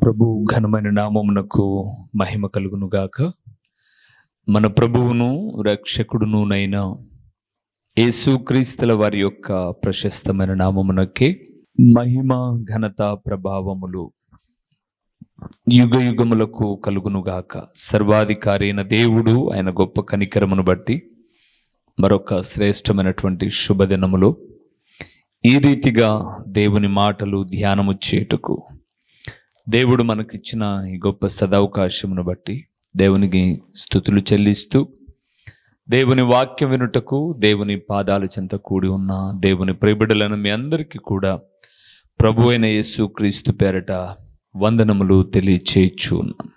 ప్రభు ఘనమైన నామమునకు మహిమ కలుగును గాక. మన ప్రభువును రక్షకుడునునైన యేసుక్రీస్తుల వారి యొక్క ప్రశస్తమైన నామమునకే మహిమ ఘనత ప్రభావములు యుగ యుగములకు కలుగును గాక. సర్వాధికారి అయిన దేవుడు ఆయన గొప్ప కనికరమును బట్టి మరొక శ్రేష్టమైనటువంటి శుభదినములో ఈ రీతిగా దేవుని మాటలు ధ్యానము చేయుటకు దేవుడు మనకిచ్చిన ఈ గొప్ప సదవకాశమును బట్టి దేవునికి స్తుతులు చెల్లిస్తూ, దేవుని వాక్యం వినుటకు దేవుని పాదాల చెంత కూడి ఉన్న దేవుని ప్రియబిడ్డలను మీ అందరికీ కూడా ప్రభు అయిన యేసుక్రీస్తు పేరట వందనములు తెలియచేయచ్చు ఉన్నాం.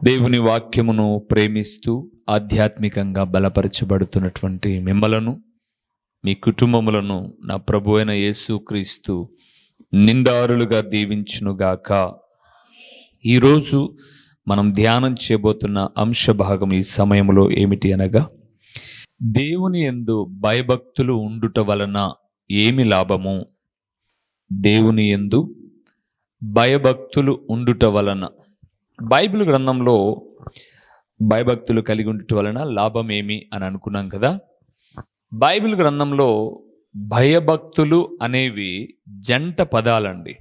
దేవుని వాక్యమును ప్రేమిస్తూ ఆధ్యాత్మికంగా బలపరచబడుతున్నటువంటి మిమ్మలను, మీ కుటుంబములను నా ప్రభు అయిన యేసుక్రీస్తు నిండారులుగా దీవించునుగాక. ఈరోజు మనం ధ్యానం చేయబోతున్న అంశ భాగం ఈ సమయంలో ఏమిటి అనగా, దేవుని యందు భయభక్తులు ఉండుట వలన ఏమి లాభము? దేవుని యందు భయభక్తులు ఉండుట వలన, బైబిల్ గ్రంథంలో భయభక్తులు కలిగి ఉండుట వలన లాభం ఏమి అని అనుకున్నాం కదా. బైబిల్ గ్రంథంలో భయభక్తులు అనేవి జంట పదాలండి.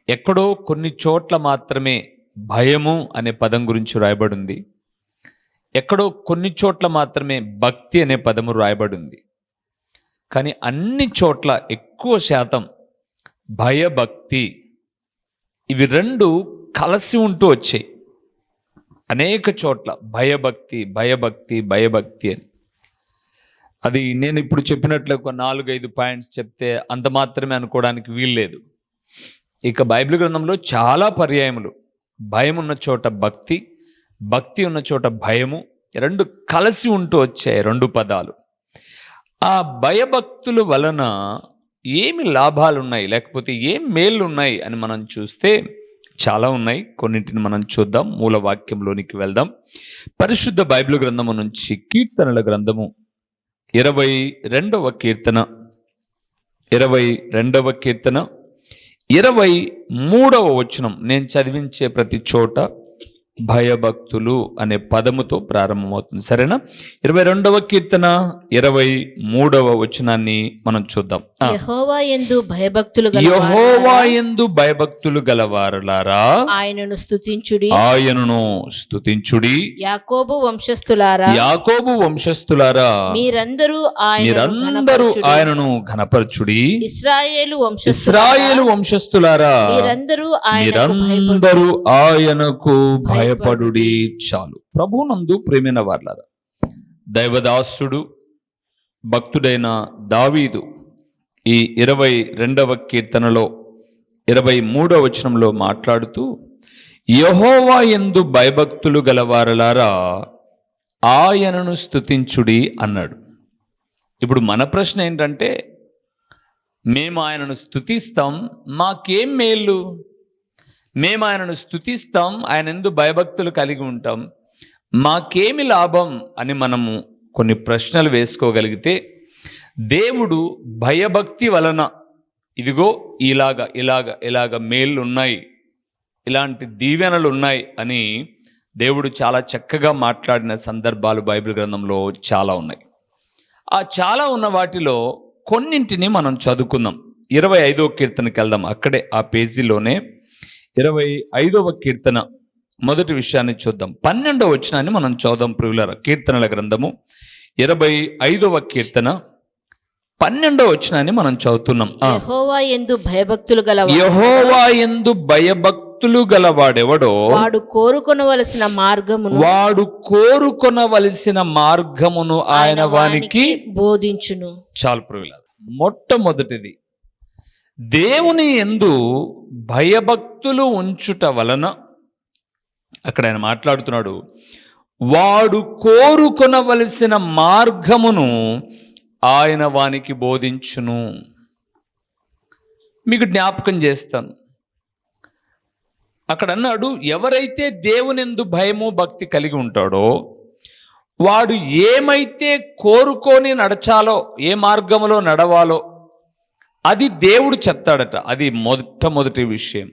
ఎక్కడో కొన్ని చోట్ల మాత్రమే భయము అనే పదం గురించి రాయబడింది, ఎక్కడో కొన్ని చోట్ల మాత్రమే భక్తి అనే పదము రాయబడింది. కానీ అన్ని చోట్ల ఎక్కువ శాతం భయభక్తి ఇవి రెండు కలిసి ఉంటూ వచ్చాయి. అనేక చోట్ల భయభక్తి భయభక్తి భయభక్తి అని. అది నేను ఇప్పుడు చెప్పినట్లు ఒక 4-5 పాయింట్స్ చెప్తే అంత మాత్రమే అనుకోవడానికి వీల్లేదు. ఇక బైబిల్ గ్రంథంలో చాలా పర్యాయములు భయం ఉన్న చోట భక్తి, భక్తి ఉన్న చోట భయము, రెండు కలిసి ఉంటూ వచ్చాయి రెండు పదాలు. ఆ భయభక్తుల వలన ఏమి లాభాలు ఉన్నాయి, లేకపోతే ఏం మేళ్ళు ఉన్నాయి అని మనం చూస్తే చాలా ఉన్నాయి. కొన్నింటిని మనం చూద్దాం. మూల వాక్యంలోనికి వెళ్దాం. పరిశుద్ధ బైబిల్ గ్రంథము నుంచి కీర్తనల గ్రంథము 22వ కీర్తన 23వ వచనం నేను చదివించే ప్రతి చోట భయభక్తులు అనే పదముతో ప్రారంభమవుతుంది. సరేనా? 22వ కీర్తన 23వ వచనాన్ని మనం చూద్దాం. యెహోవా యందు భయభక్తులు గలవారలారా ఆయనను స్తుతించుడి. యాకోబు వంశస్థులారా మీరందరూ ఆయనను ఘనపరచుడి. ఇశ్రాయేలు వంశస్థులారా మీరందరూ ఆయనకు భయపడుడి. చాలు. ప్రభువునందు ప్రేమైన వారలారా, దైవదాసుడు భక్తుడైన దావీదు ఈ 22వ కీర్తనలో 23వ వచనంలో మాట్లాడుతూ, యెహోవా యందు భయభక్తులు గలవారలారా ఆయనను స్తుతించుడి అన్నాడు. ఇప్పుడు మన ప్రశ్న ఏంటంటే, మేము ఆయనను స్తుతిస్తాం, మాకేం మేలు? మేము ఆయనను స్తుతిస్తాం, ఆయన యందు భయభక్తులు కలిగి ఉంటాం, మాకేమి లాభం అని మనము కొన్ని ప్రశ్నలు వేసుకోగలిగితే, దేవుడు భయభక్తి వలన ఇదిగో ఇలాగ మేళ్ళు ఉన్నాయి, ఇలాంటి దీవెనలు ఉన్నాయి అని దేవుడు చాలా చక్కగా మాట్లాడిన సందర్భాలు బైబిల్ గ్రంథంలో చాలా ఉన్నాయి. ఆ చాలా ఉన్న వాటిలో కొన్నింటిని మనం చదువుకుందాం. 25వ కీర్తనకి వెళ్దాం. అక్కడే ఆ పేజీలోనే 25వ కీర్తన మొదటి విషయాన్ని చూద్దాం. 12వ వచనాన్ని మనం చదువుదాం ప్రియులారా. కీర్తనల గ్రంథము 25వ కీర్తన 12వ వచనాన్ని మనం చదువుతున్నాం. యెహోవా యందు భయభక్తులు గలవాడెవడో వాడు కోరుకొనవలసిన మార్గమును ఆయన వానికి బోధించును. చాలు ప్రియులారా. మొట్టమొదటిది, దేవుని యందు భయభక్తులు ఉంచుట వలన, అక్కడ ఆయన మాట్లాడుతున్నాడు, వాడు కోరుకొనవలసిన మార్గమును ఆయన వానికి బోధించును. మీకు జ్ఞాపకం చేస్తాను, అక్కడ అన్నాడు, ఎవరైతే దేవుని యందు భయము భక్తి కలిగి ఉంటాడో వాడు ఏమైతే కోరుకొని నడచాలో, ఏ మార్గములో నడవాలో అది దేవుడు చెప్తాడట. అది మొట్టమొదటి విషయం.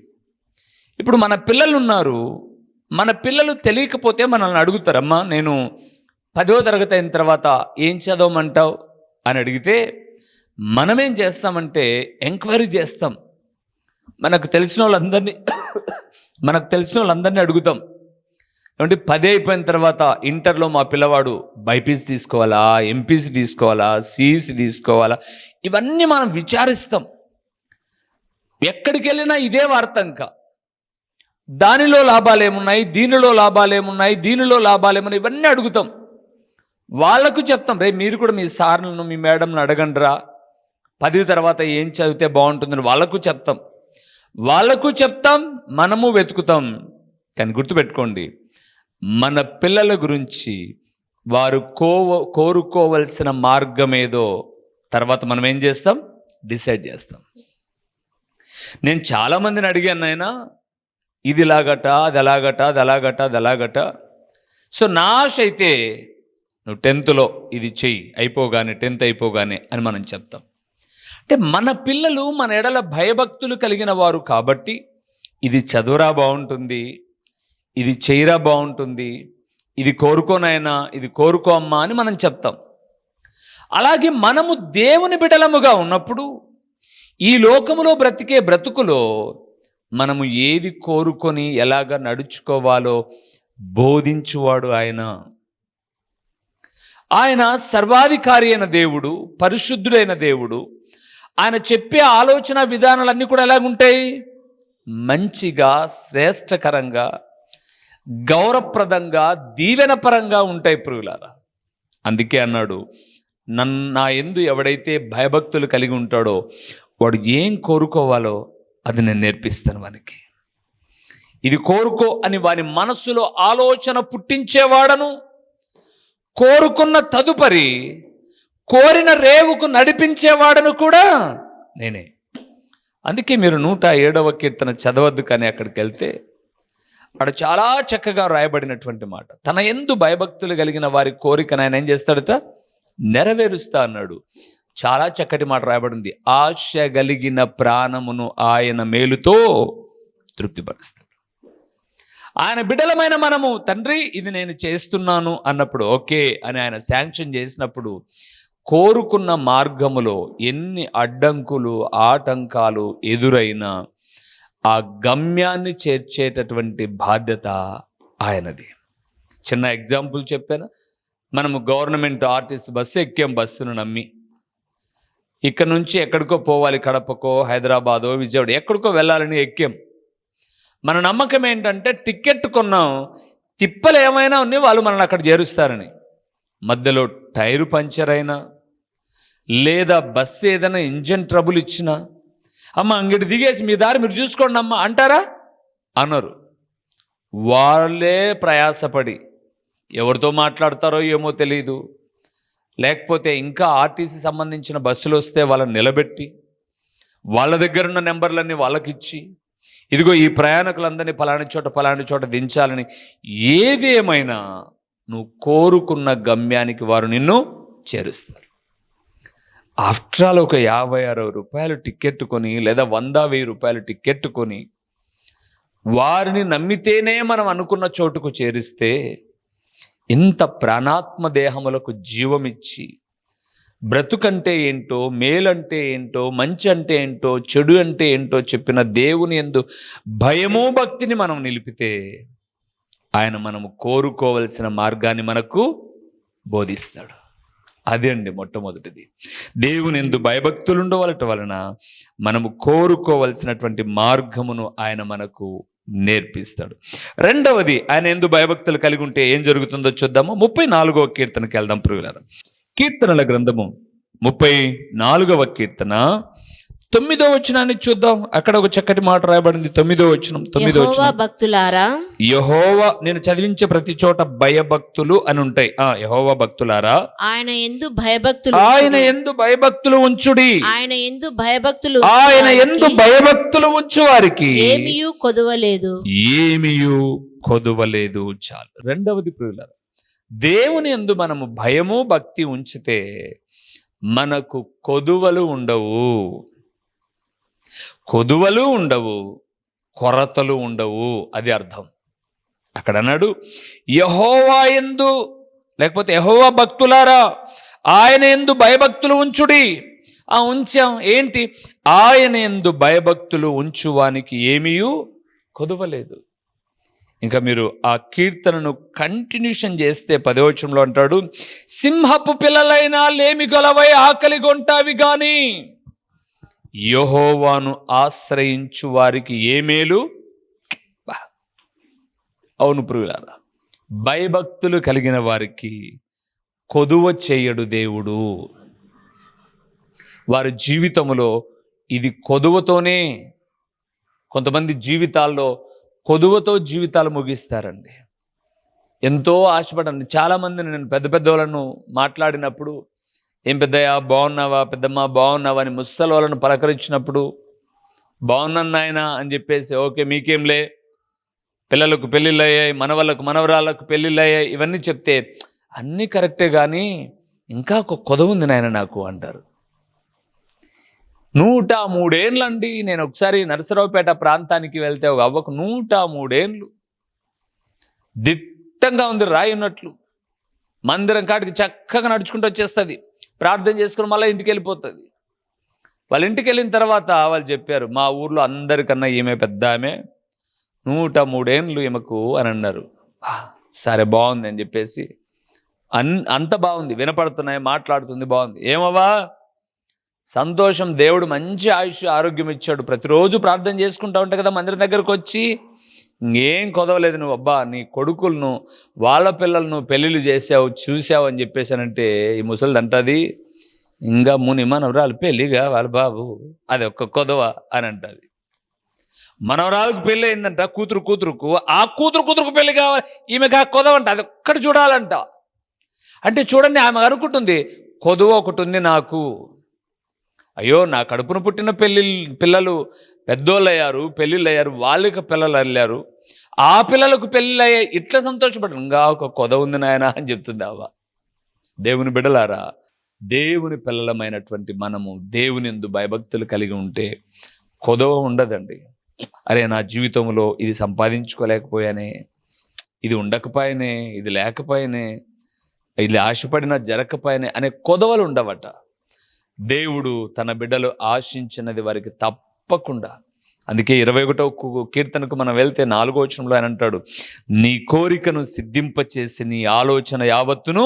ఇప్పుడు మన పిల్లలు ఉన్నారు, మన పిల్లలు తెలియకపోతే మనల్ని అడుగుతారమ్మా, నేను 10వ తరగతి అయిన తర్వాత ఏం చదవమంటావు అని అడిగితే మనమేం చేస్తామంటే ఎంక్వైరీ చేస్తాం. మనకు తెలిసిన వాళ్ళందరినీ అడుగుతాం. ఏమంటే 10 అయిపోయిన తర్వాత ఇంటర్లో మా పిల్లవాడు బైపీసీ తీసుకోవాలా, ఎంపీసీ తీసుకోవాలా, సిఈసీ తీసుకోవాలా, ఇవన్నీ మనం విచారిస్తాం. ఎక్కడికి వెళ్ళినా ఇదే వార్త. ఇంకా దానిలో లాభాలు ఏమున్నాయి, దీనిలో లాభాలు ఏమున్నాయి, దీనిలో లాభాలు ఏమున్నాయి, ఇవన్నీ అడుగుతాం. వాళ్లకు చెప్తాం, రే మీరు కూడా మీ సార్లను మీ మేడంను అడగండిరా, 10 తర్వాత ఏం చదివితే బాగుంటుందని వాళ్ళకు చెప్తాం, మనము వెతుకుతాం. కానీ గుర్తుపెట్టుకోండి, మన పిల్లల గురించి వారు కోరుకోవలసిన మార్గం ఏదో తర్వాత మనం ఏం చేస్తాం, డిసైడ్ చేస్తాం. నేను చాలామందిని అడిగాను, నాయనా ఇది ఇలాగట, అది అలాగట. సో నా ఆశ అయితే నువ్వు 10th ఇది చెయ్యి, 10th అయిపోగానే అని మనం చెప్తాం. అంటే మన పిల్లలు మన ఎడల భయభక్తులు కలిగిన వారు కాబట్టి ఇది చదువురా బాగుంటుంది, ఇది చెయ్యిరా బాగుంటుంది, ఇది కోరుకోనైనా, ఇది కోరుకో అమ్మా అని మనం చెప్తాం. అలాగే మనము దేవుని బిడ్డలముగా ఉన్నప్పుడు ఈ లోకములో బ్రతికే బ్రతుకులో మనము ఏది కోరుకొని ఎలాగ నడుచుకోవాలో బోధించువాడు ఆయన సర్వాధికారి అయిన దేవుడు, పరిశుద్ధుడైన దేవుడు. ఆయన చెప్పే ఆలోచన విధానాలన్నీ కూడా ఎలాగుంటాయి, మంచిగా, శ్రేష్టకరంగా, గౌరవప్రదంగా, దీవెనపరంగా ఉంటాయి ప్రియులారా. అందుకే అన్నాడు, నా యందు ఎవడైతే భయభక్తులు కలిగి ఉంటాడో వాడు ఏం కోరుకోవాలో అది నేను నేర్పిస్తాను వానికి. ఇది కోరుకో అని వారి మనస్సులో ఆలోచన పుట్టించేవాడను, కోరుకున్న తదుపరి కోరిన రేవుకు నడిపించేవాడను కూడా నేనే. అందుకే మీరు 107వ కీర్తన చదవద్దు, కానీ అక్కడికి వెళ్తే అక్కడ చాలా చక్కగా రాయబడినటువంటి మాట, తన యందు భయభక్తులు కలిగిన వారి కోరికను ఆయన ఏం చేస్తాడట, నెరవేరుస్తా అన్నాడు. చాలా చక్కటి మాట రాయబడింది, ఆశ కలిగిన ప్రాణమును ఆయన మేలుతో తృప్తిపరుస్తాడు. ఆయన బిడ్డలమైన మనము, తండ్రి ఇది నేను చేస్తున్నాను అన్నప్పుడు ఓకే అని ఆయన శాంక్షన్ చేసినప్పుడు కోరుకున్న మార్గములో ఎన్ని అడ్డంకులు, ఆటంకాలు ఎదురైనా ఆ గమ్యాన్ని చేర్చేటటువంటి బాధ్యత ఆయనది. చిన్న ఎగ్జాంపుల్ చెప్పాను. మనము గవర్నమెంట్ ఆర్టీసీ బస్సు ఎక్కాం, బస్సును నమ్మి ఇక్కడ నుంచి ఎక్కడికో పోవాలి, కడపకో, హైదరాబాదో, విజయవాడ ఎక్కడికో వెళ్ళాలని ఎక్కాం. మన నమ్మకం ఏంటంటే టికెట్ కొన్నాం, తిప్పలు ఏమైనా ఉన్నాయి వాళ్ళు మనల్ని అక్కడ చేరుస్తారని. మధ్యలో టైరు పంచర్ అయినా లేదా బస్సు ఏదైనా ఇంజన్ ట్రబుల్ ఇచ్చినా, అమ్మ అంగడి దిగేసి మీ దారి మీరు చూసుకోండి అమ్మ అంటారా? అనరు. వాళ్ళే ప్రయాసపడి ఎవరితో మాట్లాడతారో ఏమో తెలియదు, లేకపోతే ఇంకా ఆర్టీసీ సంబంధించిన బస్సులు వస్తే వాళ్ళని నిలబెట్టి వాళ్ళ దగ్గర ఉన్న నెంబర్లన్నీ వాళ్ళకిచ్చి, ఇదిగో ఈ ప్రయాణికులందరినీ పలాని చోట దించాలని, ఏదేమైనా నువ్వు కోరుకున్న గమ్యానికి వారు నిన్ను చేరుస్తారు. ఆఫ్టర్ ఆల్ ఒక 50-60 రూపాయలు టికెట్ కొని లేదా 100-1000 రూపాయలు టికెట్ కొని వారిని నమ్మితేనే మనం అనుకున్న చోటుకు చేరిస్తే, ఇంత ప్రాణాత్మ దేహములకు జీవమిచ్చి బ్రతుకంటే ఏంటో, మేలంటే ఏంటో, మంచి అంటే ఏంటో, చెడు అంటే ఏంటో చెప్పిన దేవుని యందు భయము భక్తిని మనం నిలిపితే ఆయన మనము కోరుకోవలసిన మార్గాన్ని మనకు బోధిస్తాడు. అదే అండి మొట్టమొదటిది, దేవుని యందు భయభక్తులు ఉండవలట వలన మనము కోరుకోవలసినటువంటి మార్గమును ఆయన మనకు నేర్పిస్తాడు. రెండవది, ఆయన యందు భయభక్తులు కలిగి ఉంటే ఏం జరుగుతుందో చూద్దాము. 34వ కీర్తనకి వెళ్దాం ప్రియులారా. కీర్తనల గ్రంథము 34వ కీర్తన 9వ వచనాన్ని చూద్దాం. అక్కడ ఒక చక్కటి మాట రాయబడింది. 9వ వచనం. యెహోవా భక్తులారా, యెహోవా, నేను చదివించే ప్రతి చోట భయభక్తులు అని ఉంటాయి. యెహోవా భక్తులారా, ఆయన యందు భయభక్తులు ఉంచుడి, ఆయన యందు భయభక్తులు ఉంచు వారికి ఏమీయు కొదువలేదు. చాలు. రెండవది ప్రియులారా, దేవుని యందు మనము భయము భక్తి ఉంచితే మనకు కొదువలు ఉండవు, కొరతలు ఉండవు, అది అర్థం. అక్కడ అన్నాడు యెహోవా యందు, లేకపోతే యెహోవా భక్తులారా ఆయన యందు భయభక్తులు ఉంచుడి. ఉంచాం. ఏంటి? ఆయన యందు భయభక్తులు ఉంచువానికి ఏమీయూ కొదవలేదు. ఇంకా మీరు ఆ కీర్తనను కంటిన్యూషన్ చేస్తే 10వ వచనంలో అంటాడు, సింహపు పిల్లలైనా లేమి గలవై ఆకలి గొంటావి గాని యెహోవాను ఆశ్రయించు వారికి ఏ మేలు. అవును ప్రియులారా, భయభక్తులు కలిగిన వారికి కొదువ చేయడు దేవుడు. వారి జీవితంలో ఇది కొదువతోనే, కొంతమంది జీవితాల్లో కొదువతో జీవితాలు ముగిస్తారండి. ఎంతో ఆశపడండి. చాలామందిని నేను పెద్ద పెద్దవాళ్ళను మాట్లాడినప్పుడు, ఏం పెద్దయ్యా బాగున్నావా, పెద్దమ్మ బాగున్నావా అని ముసలి వాళ్ళను పలకరించినప్పుడు, బాగున్నాను నాయనా అని చెప్పేసి, ఓకే మీకేంలే, పిల్లలకు పెళ్ళిళ్ళు అయ్యాయి, మనవళ్ళకు మనవరాళ్ళకు పెళ్ళిళ్ళు అయ్యాయి, ఇవన్నీ చెప్తే అన్నీ కరెక్టే కానీ ఇంకా ఒక కొదవ ఉంది నాయన నాకు అంటారు. 103 ఏండ్లండి. నేను ఒకసారి నరసరావుపేట ప్రాంతానికి వెళ్తే ఒక అవ్వకు 103 ఏండ్లు, దిట్టంగా ఉంది, రాయి ఉన్నట్లు. మందిరం కాడికి చక్కగా నడుచుకుంటూ వచ్చేస్తుంది, ప్రార్థన చేసుకుని మళ్ళీ ఇంటికి వెళ్ళిపోతుంది. వాళ్ళ ఇంటికి వెళ్ళిన తర్వాత వాళ్ళు చెప్పారు, మా ఊర్లో అందరికన్నా ఈమె పెద్ద ఆమె, 103 ఏండ్లు ఈమెకు అని అన్నారు. సరే బాగుంది అని చెప్పేసి, అంత బాగుంది, వినపడుతున్నాయి, మాట్లాడుతుంది, బాగుంది. ఏమవ్వా సంతోషం, దేవుడు మంచి ఆయుష్ ఆరోగ్యం ఇచ్చాడు, ప్రతిరోజు ప్రార్థన చేసుకుంటా ఉంటా కదా మందిరం దగ్గరకు వచ్చి, ఇంకేం కొదవలేదు నువ్వు, అబ్బా నీ కొడుకులను వాళ్ళ పిల్లలను పెళ్ళిళ్ళు చేసావు చూసావు అని చెప్పేసానంటే ఈ ముసలిది అంటది, ఇంకా ముని మనవరాలు పెళ్ళిగా వాళ్ళ బాబు, అది ఒక్క కొదవ అని అంటది. మనవరాలకు పెళ్ళి అయిందంట, కూతురుకు, ఆ కూతురుకు పెళ్ళి కావాలి, ఈమెకి ఆ కొదవ అంట, అది ఒక్కటి చూడాలంట. అంటే చూడండి, ఆమె అనుకుంటుంది కొదవ ఒకటి ఉంది నాకు, అయ్యో నా కడుపున పుట్టిన పిల్లలు పెద్దోళ్ళు అయ్యారు, పెళ్ళిళ్ళు అయ్యారు, వాళ్ళకి పిల్లలు వెళ్ళారు, ఆ పిల్లలకు పెళ్ళిళ్ళు అయ్యాయి, ఇట్లా సంతోషపడు, ఇంకా ఒక కొదవ ఉంది నాయన అని చెప్తుంది అవ్వ. దేవుని బిడ్డలారా, దేవుని పిల్లలమైనటువంటి మనము దేవుని యందు భయభక్తులు కలిగి ఉంటే కొదవ ఉండదండి. అరే నా జీవితంలో ఇది సంపాదించుకోలేకపోయానే, ఇది ఉండకపోయానే, ఇది లేకపోయానే, ఇది ఆశపడినా జరగకపోయానే అనే కొదవలు ఉండవట. దేవుడు తన బిడ్డలు ఆశించినది వారికి తప్పకుండా. అందుకే 21వ కీర్తనకు మనం వెళ్తే 4వ వచనంలో ఆయన అంటాడు, నీ కోరికను సిద్ధింపచేసి నీ ఆలోచన యావత్తును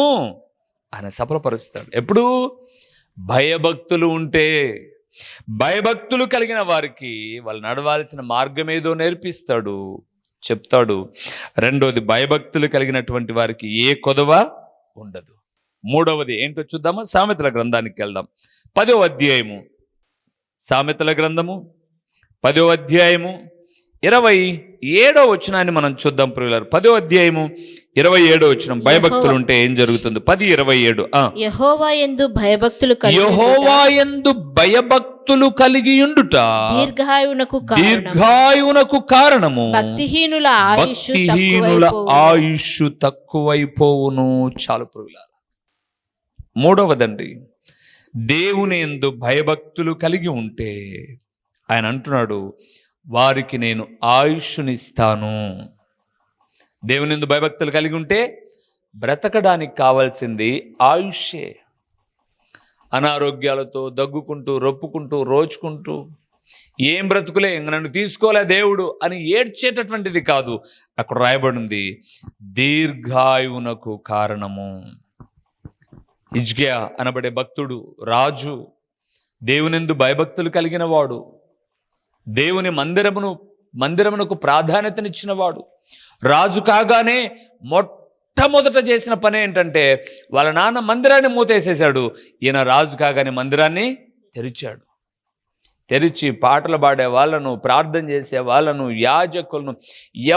ఆయన సఫలపరుస్తాడు. ఎప్పుడు? భయభక్తులు ఉంటే. భయభక్తులు కలిగిన వారికి వాళ్ళు నడవాల్సిన మార్గం ఏదో నేర్పిస్తాడు, చెప్తాడు. రెండోది, భయభక్తులు కలిగినటువంటి వారికి ఏ కొదవ ఉండదు. మూడవది ఏంటో చూద్దామా? సామెతల గ్రంథానికి వెళ్దాం. 10వ అధ్యాయము, సామెతల గ్రంథము 10వ అధ్యాయము 27వ వచనాన్ని మనం చూద్దాం ప్రియులారా. 10వ అధ్యాయము 27వ వచనం, భయభక్తులు ఉంటే ఏం జరుగుతుంది? 10:27. యెహోవా యందు భయభక్తులు కలిగి ఉండుట దీర్ఘాయువునకు కారణము, భక్తిహీనుల ఆయుష్ తక్కువైపోవును. చాలు ప్రియులారా. మూడవదండి, దేవుని యందు భయభక్తులు కలిగి ఉంటే ఆయన అంటున్నాడు, వారికి నేను ఆయుష్నిస్తాను. దేవుని యందు భయభక్తులు కలిగి ఉంటే బ్రతకడానికి కావాల్సింది ఆయుష్యే. అనారోగ్యాలతో దగ్గుకుంటూ, రొప్పుకుంటూ, రోచుకుంటూ, ఏం బ్రతుకులే, ఇంక నన్ను తీసుకోలే దేవుడు అని ఏడ్చేటటువంటిది కాదు. అక్కడ రాయబడి ఉంది, దీర్ఘాయువునకు కారణము. హిజ్కియా అనబడే భక్తుడు, రాజు, దేవునిందు భయభక్తులు కలిగిన వాడు, దేవుని మందిరమునకు ప్రాధాన్యతనిచ్చిన వాడు. రాజు కాగానే మొట్టమొదట చేసిన పని ఏంటంటే వాళ్ళ నాన్న మందిరాన్ని మూతేసేశాడు. ఈయన రాజు కాగానే మందిరాన్ని తెరిచాడు. తెరిచి పాటలు పాడే వాళ్ళను, ప్రార్థన చేసే వాళ్ళను, యాజకులను,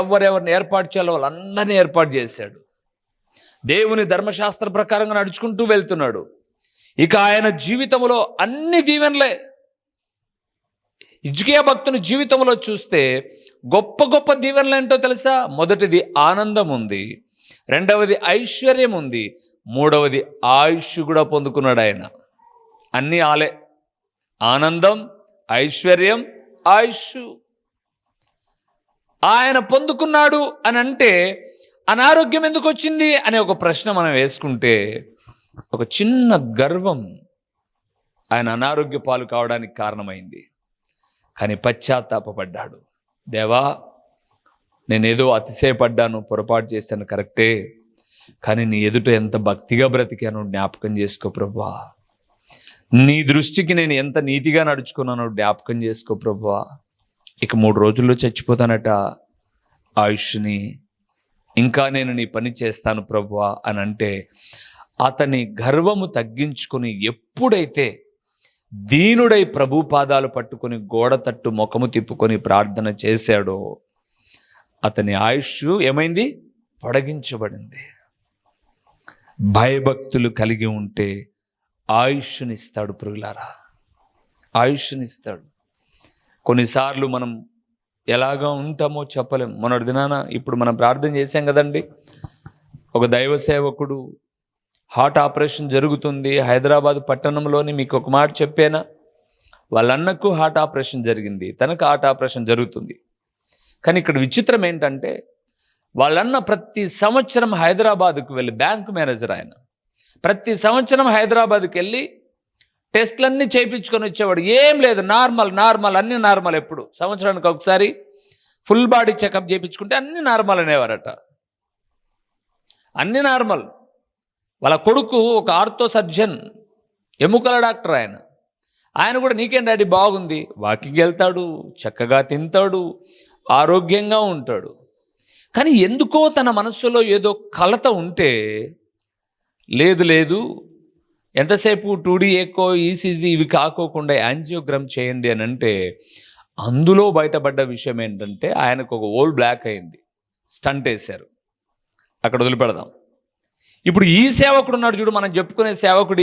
ఎవరెవరిని ఏర్పాటు చేయాలో వాళ్ళందరినీ ఏర్పాటు చేశాడు. దేవుని ధర్మశాస్త్ర ప్రకారంగా నడుచుకుంటూ వెళ్తున్నాడు. ఇక ఆయన జీవితంలో అన్ని దీవెనలే. హిజ్కియా భక్తుని జీవితంలో చూస్తే గొప్ప గొప్ప దీవెనలు ఏంటో తెలుసా? మొదటిది ఆనందం ఉంది, రెండవది ఐశ్వర్యం ఉంది, మూడవది ఆయుష్ కూడా పొందుకున్నాడు ఆయన. అన్నీ ఆలే, ఆనందం, ఐశ్వర్యం, ఆయుష్. ఆయన పొందుకున్నాడు అని అంటే అనారోగ్యం ఎందుకు వచ్చింది అనే ఒక ప్రశ్న మనం వేసుకుంటే ఒక చిన్న గర్వం ఆయన అనారోగ్య పాలు కావడానికి కారణమైంది. కానీ పశ్చాత్తాపడ్డాడు. దేవా, నేనేదో అతిశయపడ్డాను, పొరపాటు చేశాను, కరెక్టే, కానీ నీ ఎదుట ఎంత భక్తిగా బ్రతికాను జ్ఞాపకం చేసుకో ప్రభువా. నీ దృష్టికి నేను ఎంత నీతిగా నడుచుకున్నానో జ్ఞాపకం చేసుకో ప్రభువా. ఇక 3 రోజుల్లో చచ్చిపోతానట, ఆయుష్ని ఇంకా నేను నీ పని చేస్తాను ప్రభువా అని అంటే అతని గర్వము తగ్గించుకొని ఎప్పుడైతే దీనుడై ప్రభు పాదాలు పట్టుకొని గోడ తట్టు ముఖము తిప్పుకొని ప్రార్థన చేశాడో అతని ఆయుష్ ఏమైంది? పొడిగించబడింది. భయభక్తులు కలిగి ఉంటే ఆయుష్నిస్తాడు ప్రియులారా, ఆయుష్నిస్తాడు. కొన్నిసార్లు మనం ఎలాగా ఉంటామో చెప్పలేం. మొన్నటి దినాన ఇప్పుడు మనం ప్రార్థన చేశాం కదండి, ఒక దైవ సేవకుడు హార్ట్ ఆపరేషన్ జరుగుతుంది హైదరాబాద్ పట్టణంలోని. మీకు ఒక మాట చెప్పేనా, వాళ్ళ అన్నకు హార్ట్ ఆపరేషన్ జరిగింది, తనకు హార్ట్ ఆపరేషన్ జరుగుతుంది. కానీ ఇక్కడ విచిత్రం ఏంటంటే వాళ్ళన్న ప్రతి సంవత్సరం హైదరాబాద్కు వెళ్ళి, బ్యాంక్ మేనేజర్ ఆయన, ప్రతి సంవత్సరం హైదరాబాద్కి వెళ్ళి టెస్ట్లన్నీ చేయించుకొని వచ్చేవాడు. ఏం లేదు, నార్మల్ అన్నీ నార్మల్. ఎప్పుడు సంవత్సరానికి ఒకసారి ఫుల్ బాడీ చెకప్ చేయించుకుంటే అన్నీ నార్మల్ అనేవారట, అన్నీ నార్మల్. వాళ్ళ కొడుకు ఒక ఆర్థో సర్జన్, ఎముకల డాక్టర్ ఆయన కూడా నీకేం డాడీ బాగుంది, వాకింగ్ వెళ్తాడు, చక్కగా తింటాడు, ఆరోగ్యంగా ఉంటాడు. కానీ ఎందుకో తన మనస్సులో ఏదో కలత ఉంటే, లేదు ఎంతసేపు 2D ఎకో ఈసీజీ ఇవి కాకోకుండా యాంజియోగ్రామ్ చేయండి అని అంటే అందులో బయటపడ్డ విషయం ఏంటంటే ఆయనకు ఒక ఓల్ బ్లాక్ అయింది, స్టంట్ వేశారు. అక్కడ వదిలిపెడదాం. ఇప్పుడు ఈ సేవకుడు ఉన్నాడు చూడు, మనం చెప్పుకునే సేవకుడు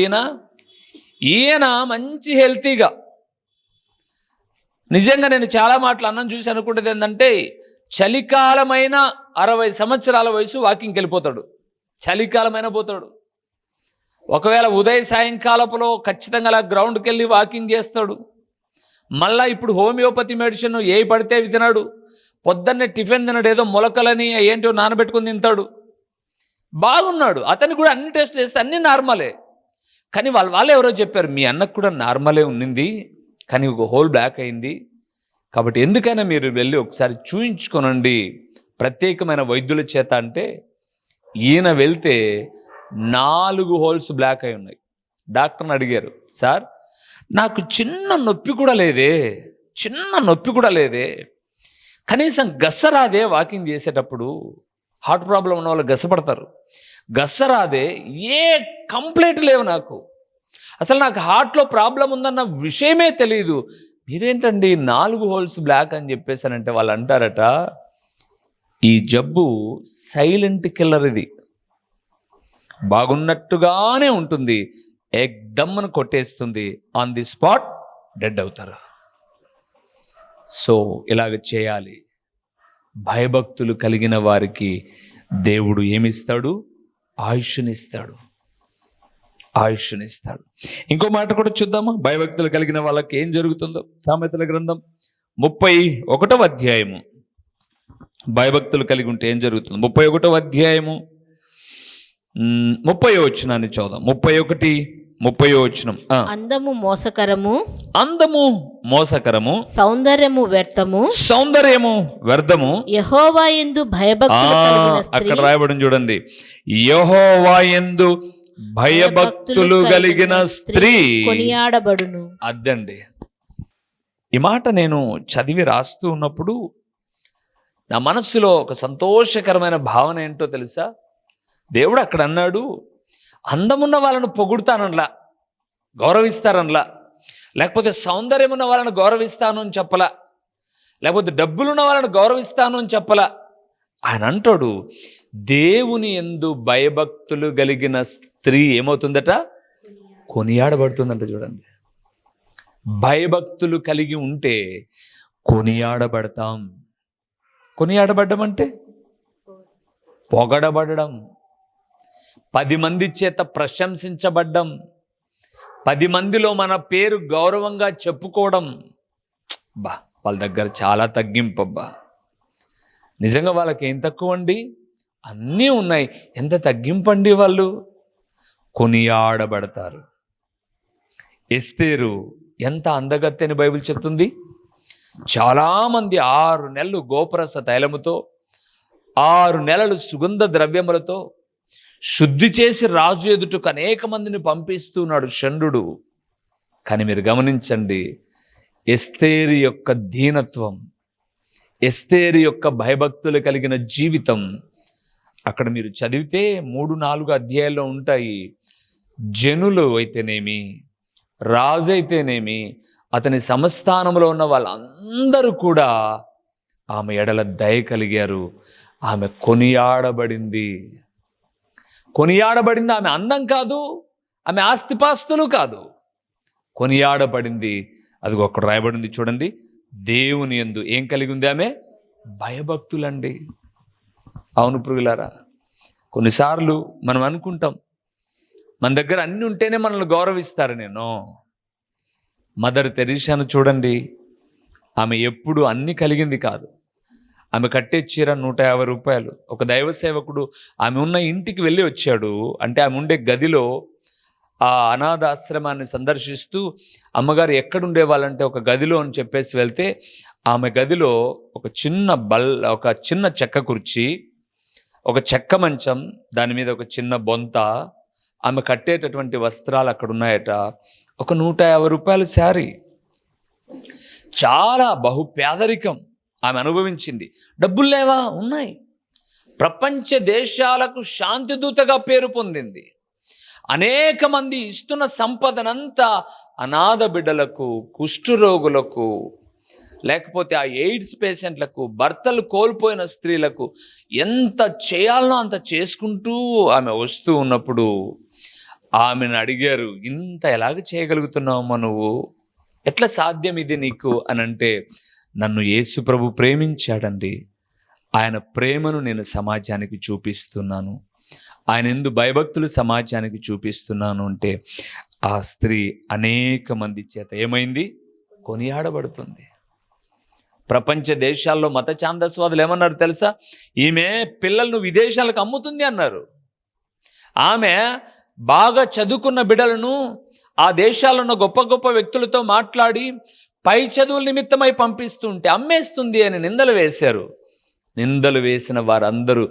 ఈయన మంచి హెల్తీగా, నిజంగా నేను చాలా మాటలు అన్నం చూసి అనుకుంటుంది ఏంటంటే చలికాలమైన 60 సంవత్సరాల వయసు వాకింగ్కి వెళ్ళిపోతాడు, చలికాలమైన పోతాడు. ఒకవేళ ఉదయ సాయంకాలపులో ఖచ్చితంగా అలా గ్రౌండ్కి వెళ్ళి వాకింగ్ చేస్తాడు. మళ్ళీ ఇప్పుడు హోమియోపతి మెడిసిన్ ఏ పడితే అవి తినాడు. పొద్దున్నే టిఫిన్ తినడు, ఏదో మొలకలని ఏంటో నానబెట్టుకుని తింటాడు, బాగున్నాడు. అతనికి కూడా అన్ని టెస్ట్ చేస్తే అన్నీ నార్మలే. కానీ వాళ్ళు ఎవరో చెప్పారు, మీ అన్నకు కూడా నార్మలే ఉన్నింది, కానీ ఒక హోల్ బ్లాక్ అయింది, కాబట్టి ఎందుకైనా మీరు వెళ్ళి ఒకసారి చూయించుకోనండి ప్రత్యేకమైన వైద్యుల చేత అంటే ఈయన వెళ్తే 4 హోల్స్ బ్లాక్ అయి ఉన్నాయి. డాక్టర్ని అడిగారు, సార్ నాకు చిన్న నొప్పి కూడా లేదే, కనీసం గస్సరాదే వాకింగ్ చేసేటప్పుడు. హార్ట్ ప్రాబ్లం ఉన్న వాళ్ళు గసపడతారు, గస్సరాదే, ఏ కంప్లైంట్ లేవు నాకు, అసలు నాకు హార్ట్లో ప్రాబ్లం ఉందన్న విషయమే తెలియదు, మీరేంటండి 4 హోల్స్ బ్లాక్ అని చెప్పేసానంటే వాళ్ళు అంటారట, ఈ జబ్బు సైలెంట్ కిల్లర్, ఇది బాగున్నట్టుగానే ఉంటుంది, ఎగ్దమ్మను కొట్టేస్తుంది, ఆన్ ది స్పాట్ డెడ్ అవుతారు. సో ఇలాగ చేయాలి. భయభక్తులు కలిగిన వారికి దేవుడు ఏమిస్తాడు? ఆయుష్నిస్తాడు. ఇంకో మాట కూడా చూద్దామా, భయభక్తులు కలిగిన వాళ్ళకి ఏం జరుగుతుందో. సామెతల గ్రంథం 31వ అధ్యాయము, భయభక్తులు కలిగి ఉంటే ఏం జరుగుతుంది? 31వ అధ్యాయము 30వ వచనాన్ని చదువుదాం. 31వ వచనం. అందము మోసకరము, సౌందర్యము వ్యర్థము, యెహోవా యందు భయభక్తులు కలిగిన స్త్రీ, అక్కడ రాయబడి చూడండి, యెహోవా యందు భయభక్తులు కలిగిన స్త్రీ కొనియాడబడును. అద్దండి, ఈ మాట నేను చదివి రాస్తూ ఉన్నప్పుడు నా మనస్సులో ఒక సంతోషకరమైన భావన ఏంటో తెలుసా? దేవుడు అక్కడ అన్నాడు, అందమున్న వాళ్ళను పొగుడుతానలా, గౌరవిస్తారనలా, లేకపోతే సౌందర్యం ఉన్న వాళ్ళని గౌరవిస్తాను అని చెప్పలా, లేకపోతే డబ్బులున్న వాళ్ళని గౌరవిస్తాను అని చెప్పలా. ఆయన అంటాడు, దేవుని యందు భయభక్తులు కలిగిన స్త్రీ ఏమవుతుందట? కొనియాడబడుతుందంట. చూడండి, భయభక్తులు కలిగి ఉంటే కొనియాడబడతాం. కొనియాడబడ్డం అంటే పొగడబడడం, 10 మంది చేత ప్రశంసించబడ్డం, 10 మందిలో మన పేరు గౌరవంగా చెప్పుకోవడం. వాళ్ళ దగ్గర చాలా తగ్గింపబ్బా, నిజంగా వాళ్ళకి ఏం తక్కువ అండి? అన్నీ ఉన్నాయి. ఎంత తగ్గింపండి వాళ్ళు. కొనియాడబడతారు. ఎస్తేరు ఎంత అందగత్తె అని బైబిల్ చెప్తుంది. చాలామంది 6 నెలలు గోపరస తైలముతో, 6 నెలలు సుగంధ ద్రవ్యములతో శుద్ధి చేసి రాజు ఎదుటకు అనేక మందిని పంపిస్తున్నాడు షండు. కానీ మీరు గమనించండి, ఎస్తేరు యొక్క దీనత్వం, ఎస్తేరు యొక్క భయభక్తులు కలిగిన జీవితం అక్కడ మీరు చదివితే 3-4 అధ్యాయాల్లో ఉంటాయి. జనులు అయితేనేమి, రాజు అయితేనేమి, అతని సంస్థానంలో ఉన్న వాళ్ళందరూ కూడా ఆమె ఎడల దయ కలిగారు. ఆమె కొనియాడబడింది. ఆమె అందం కాదు, ఆమె ఆస్తిపాస్తులు కాదు, కొనియాడబడింది. అది ఒకటి రాయబడింది చూడండి, దేవుని యందు ఏం కలిగి ఉంది? ఆమె భయభక్తులండి. అవును ప్రియులారా, కొన్నిసార్లు మనం అనుకుంటాం మన దగ్గర అన్నీ ఉంటేనే మనల్ని గౌరవిస్తారు. నేను మదర్ తెరీసాను చూడండి, ఆమె ఎప్పుడు అన్నీ కలిగింది కాదు. ఆమె కట్టే చీర 150 రూపాయలు. ఒక దైవ సేవకుడు ఆమె ఉన్న ఇంటికి వెళ్ళి వచ్చాడు. అంటే ఆమె ఉండే గదిలో ఆ అనాథాశ్రమాన్ని సందర్శిస్తూ, అమ్మగారు ఎక్కడుండే వాళ్ళంటే ఒక గదిలో అని చెప్పేసి వెళ్తే, ఆమె గదిలో ఒక చిన్న చెక్క కుర్చీ, ఒక చెక్క మంచం, దాని మీద ఒక చిన్న బొంత, ఆమె కట్టేటటువంటి వస్త్రాలు అక్కడ ఉన్నాయట. ఒక 150 రూపాయల శారీ. చాలా బహుపేదరికం ఆమె అనుభవించింది. డబ్బులు లేవా? ఉన్నాయి. ప్రపంచ దేశాలకు శాంతి దూతగా పేరు పొందింది. అనేక మంది ఇస్తున్న సంపదనంతా అనాథ బిడ్డలకు, కుష్ఠరోగులకు, లేకపోతే ఆ ఎయిడ్స్ పేషెంట్లకు, భర్తలు కోల్పోయిన స్త్రీలకు ఎంత చేయాలనో అంత చేసుకుంటూ ఆమె వస్తూ ఉన్నప్పుడు ఆమెను అడిగారు, ఇంత ఎలాగ చేయగలుగుతున్నావమ్మా నువ్వు? ఎట్లా సాధ్యం ఇది నీకు అని అంటే, నన్ను యేసు ప్రభు ప్రేమించాడండి, ఆయన ప్రేమను నేను సమాజానికి చూపిస్తున్నాను, ఆయన యందు భయభక్తులు సమాజానికి చూపిస్తున్నాను అంటే, ఆ స్త్రీ అనేక మంది చేత ఏమైంది? కొనియాడబడుతుంది. ప్రపంచ దేశాల్లో మత ఛాందస్వాదులు ఏమన్నారు తెలుసా? ఈమె పిల్లలను విదేశాలకు అమ్ముతుంది అన్నారు. ఆమె బాగా చదువుకున్న బిడ్డలను ఆ దేశాల్లో ఉన్న గొప్ప గొప్ప వ్యక్తులతో మాట్లాడి పై చదువుల నిమిత్తమై పంపిస్తుంటే అమ్మేస్తుంది అని నిందలు వేశారు. నిందలు వేసిన వారందరూ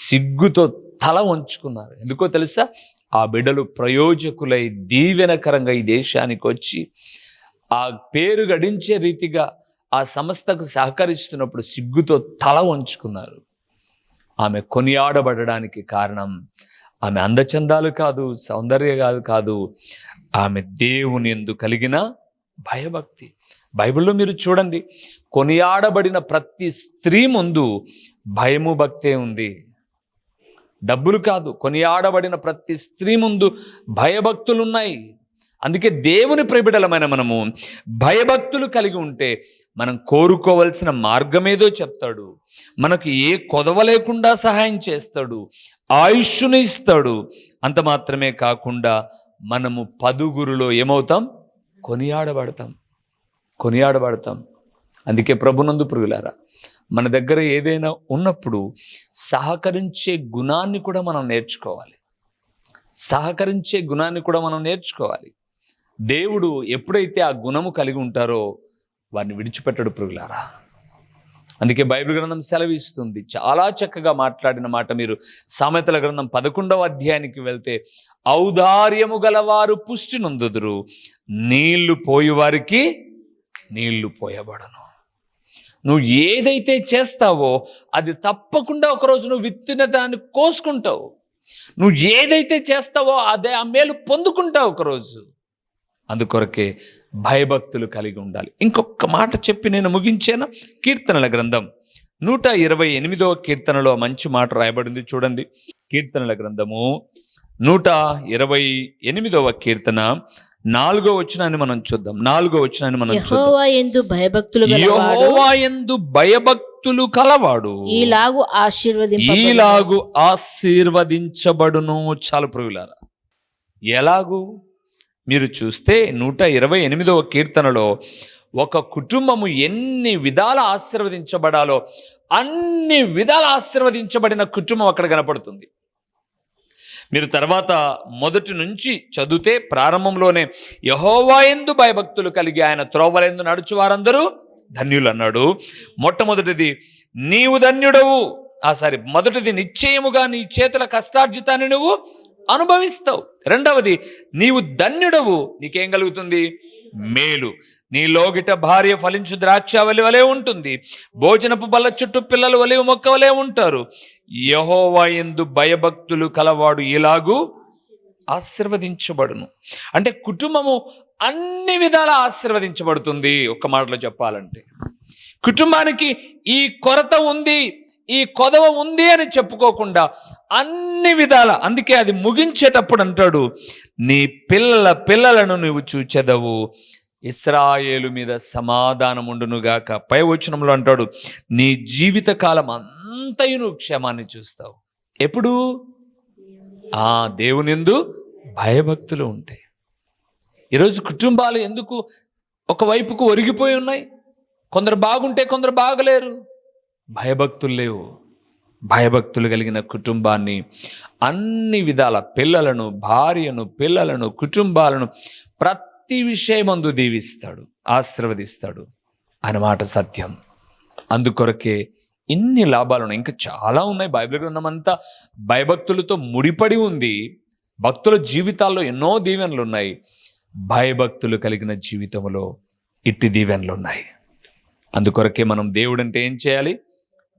సిగ్గుతో తల వంచుకున్నారు. ఎందుకో తెలుసా? ఆ బిడ్డలు ప్రయోజకులై దీవెనకరంగా ఈ దేశానికి వచ్చి ఆ పేరు గడించే రీతిగా ఆ సంస్థకు సహకరిస్తున్నప్పుడు సిగ్గుతో తల వంచుకున్నారు. ఆమె కొనియాడబడడానికి కారణం ఆమె అందచందాలు కాదు, సౌందర్యాలు కాదు, ఆమె దేవుని యందు కలిగిన భయభక్తి. బైబిల్లో మీరు చూడండి, కొనియాడబడిన ప్రతి స్త్రీ ముందు భయము భక్తే ఉంది, డబ్బులు కాదు. కొనియాడబడిన ప్రతి స్త్రీ ముందు భయభక్తులు ఉన్నాయి. అందుకే దేవుని ప్రియబిడ్డలమైన మనము భయభక్తులు కలిగి ఉంటే మనం కోరుకోవలసిన మార్గమేదో చెప్తాడు, మనకు ఏ కొదవ లేకుండా సహాయం చేస్తాడు, ఆయుష్ను ఇస్తాడు. అంత మాత్రమే కాకుండా మనము 10గురిలో ఏమవుతాం? కొనియాడబడతాం. అందుకే ప్రభునందు ప్రియులారా, మన దగ్గర ఏదైనా ఉన్నప్పుడు సహకరించే గుణాన్ని కూడా మనం నేర్చుకోవాలి. దేవుడు ఎప్పుడైతే ఆ గుణము కలిగి ఉంటారో వారిని విడిచిపెట్టడు ప్రియులారా. అందుకే బైబిల్ గ్రంథం సెలవిస్తుంది, చాలా చక్కగా మాట్లాడిన మాట మీరు సామెతల గ్రంథం 11వ అధ్యాయానికి వెళ్తే, ఔదార్యము గలవారు పుష్టి నొందుదురు, నీళ్లు పోయి వారికి నీళ్లు పోయబడను. నువ్వు ఏదైతే చేస్తావో అది తప్పకుండా ఒకరోజు నువ్వు విత్తిన దాన్ని కోసుకుంటావు. నువ్వు ఏదైతే చేస్తావో అదే ఆ మేలు పొందుకుంటావు ఒకరోజు. అందుకొరకే భయభక్తులు కలిగి ఉండాలి. ఇంకొక మాట చెప్పి నేను ముగించాను. కీర్తనల గ్రంథం 128వ కీర్తనలో మంచి మాట రాయబడింది చూడండి. కీర్తనల గ్రంథము 128వ కీర్తన 4వ వచనాన్ని మనం చూద్దాం. యెహోవా యందు భయభక్తులు కలవాడు ఈలాగు ఆశీర్వదించబడును. చాలు ప్రియులారా, ఎలాగూ మీరు చూస్తే 128వ కీర్తనలో ఒక కుటుంబము ఎన్ని విధాల ఆశీర్వదించబడాలో అన్ని విధాల ఆశీర్వదించబడిన కుటుంబం అక్కడ కనపడుతుంది. మీరు తర్వాత మొదటి నుంచి చదివితే ప్రారంభంలోనే యెహోవా యందు భయభక్తులు కలిగి ఆయన త్రోవలందు నడుచు వారందరూ ధన్యులు అన్నాడు. మొట్టమొదటిది నీవు ధన్యుడవు. మొదటిది నిశ్చయముగా నీ చేతుల కష్టార్జితాన్ని నువ్వు అనుభవిస్తావు. రెండవది నీవు ధన్యుడవు, నీకేం కలుగుతుంది? మేలు. నీ లోగిట భార్య ఫలించు ద్రాక్షావళి వలె ఉంటుంది, భోజనపు బల్ల చుట్టూ పిల్లలు ఒలివ మొక్క వలె ఉంటారు. యెహోవా యందు భయభక్తులు కలవాడు ఇలాగూ ఆశీర్వదించబడును. అంటే కుటుంబము అన్ని విధాలా ఆశీర్వదించబడుతుంది. ఒక్క మాటలో చెప్పాలంటే కుటుంబానికి ఈ కొరత ఉంది, ఈ కొదవ ఉంది అని చెప్పుకోకుండా అన్ని విధాల, అందుకే అది ముగించేటప్పుడు అంటాడు, నీ పిల్లలను నువ్వు చూచెదవు, ఇశ్రాయేలు మీద సమాధానం ఉండునుగాక. పై వచనంలో అంటాడు, నీ జీవిత కాలం అంతయు నువ్వు క్షేమాన్ని చూస్తావు. ఎప్పుడు? దేవుని యందు భయభక్తులు ఉంటాయి. ఈరోజు కుటుంబాలు ఎందుకు ఒకవైపుకు ఒరిగిపోయి ఉన్నాయి? కొందరు బాగుంటే కొందరు బాగలేరు. భయభక్తులు లేవు. భయభక్తులు కలిగిన కుటుంబాన్ని అన్ని విధాల పిల్లలను, భార్యను, పిల్లలను, కుటుంబాలను ప్రతి విషయమందు దీవిస్తాడు, ఆశీర్వదిస్తాడు అన్నమాట సత్యం. అందుకొరకే ఇన్ని లాభాలు ఉన్నాయి. ఇంకా చాలా ఉన్నాయి. బైబిల్ గ్రంథం అంతా భయభక్తులతో ముడిపడి ఉంది. భక్తుల జీవితాల్లో ఎన్నో దీవెనలు ఉన్నాయి. భయభక్తులు కలిగిన జీవితంలో ఇట్టి దీవెనలు ఉన్నాయి. అందుకొరకే మనం దేవుడు అంటే ఏం చేయాలి?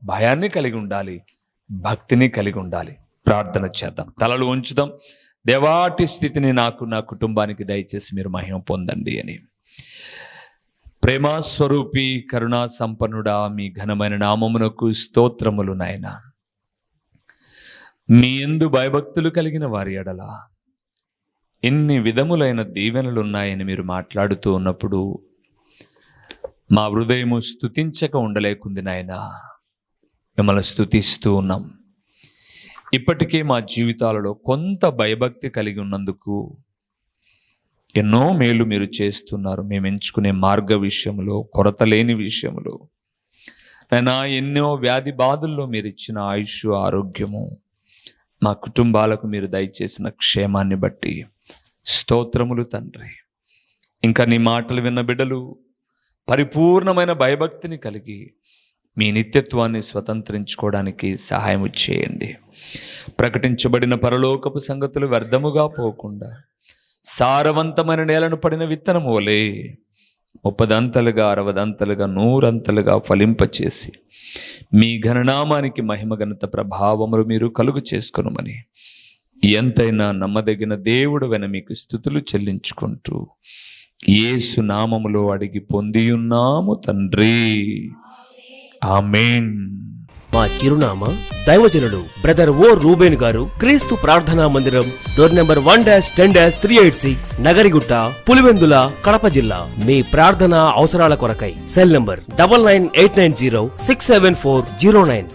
భయాన్ని కలిగి ఉండాలి, భక్తిని కలిగి ఉండాలి. ప్రార్థన చేద్దాం, తలలు ఉంచుదాం. దేవాటి స్థితిని నాకు, నా కుటుంబానికి దయచేసి మీరు మహిమ పొందండి అని. ప్రేమ స్వరూపి, కరుణా సంపన్నుడా, మీ ఘనమైన నామమునకు స్తోత్రములు నాయనా. మీ యందు భయభక్తులు కలిగిన వారి ఎడల ఎన్ని విధములైన దీవెనలు ఉన్నాయని మీరు మాట్లాడుతూ ఉన్నప్పుడు మా హృదయము స్తుతించక ఉండలేకుంది నాయనా. మిమ్మల్ని స్తుతిస్తూ ఉన్నాం. ఇప్పటికే మా జీవితాలలో కొంత భయభక్తి కలిగి ఉన్నందుకు ఎన్నో మేలు మీరు చేస్తున్నారు. మేము ఎంచుకునే మార్గ విషయంలో, కొరత లేని విషయంలో నాయనా, ఎన్నో వ్యాధి బాధల్లో మీరు ఇచ్చిన ఆయుష్, ఆరోగ్యము, మా కుటుంబాలకు మీరు దయచేసిన క్షేమాన్ని బట్టి స్తోత్రములు తండ్రి. ఇంకా నీ మాటలు విన్న బిడ్డలు పరిపూర్ణమైన భయభక్తిని కలిగి మీ నిత్యత్వాన్ని స్వతంత్రించుకోవడానికి సహాయం చేయండి. ప్రకటించబడిన పరలోకపు సంగతులు వ్యర్థముగా పోకుండా సారవంతమైన నేలను పడిన విత్తనము వలె 30 అంతలుగా, 60 అంతలుగా, 100 అంతలుగా ఫలింపచేసి మీ ఘననామానికి మహిమ, ఘనత, ప్రభావములు మీరు కలుగు చేసుకొనుమని ఎంతైనా నమ్మదగిన దేవుడు వెన మీకు స్తుతులు చెల్లించుకుంటూ యేసు నామములో అడిగి పొందియున్నాము తండ్రి, ఆమేన్. మా చిరునామా దైవజనులు బ్రదర్ ఓ రూబేన్ గారు, క్రీస్తు ప్రార్థనా మందిరం, డోర్ నెంబర్ 1-10-386, నగరిగుట్ట, పులివెందుల, కడప జిల్లా. మీ ప్రార్థనా అవసరాల కొరకై సెల్ నంబర్ 9989067409.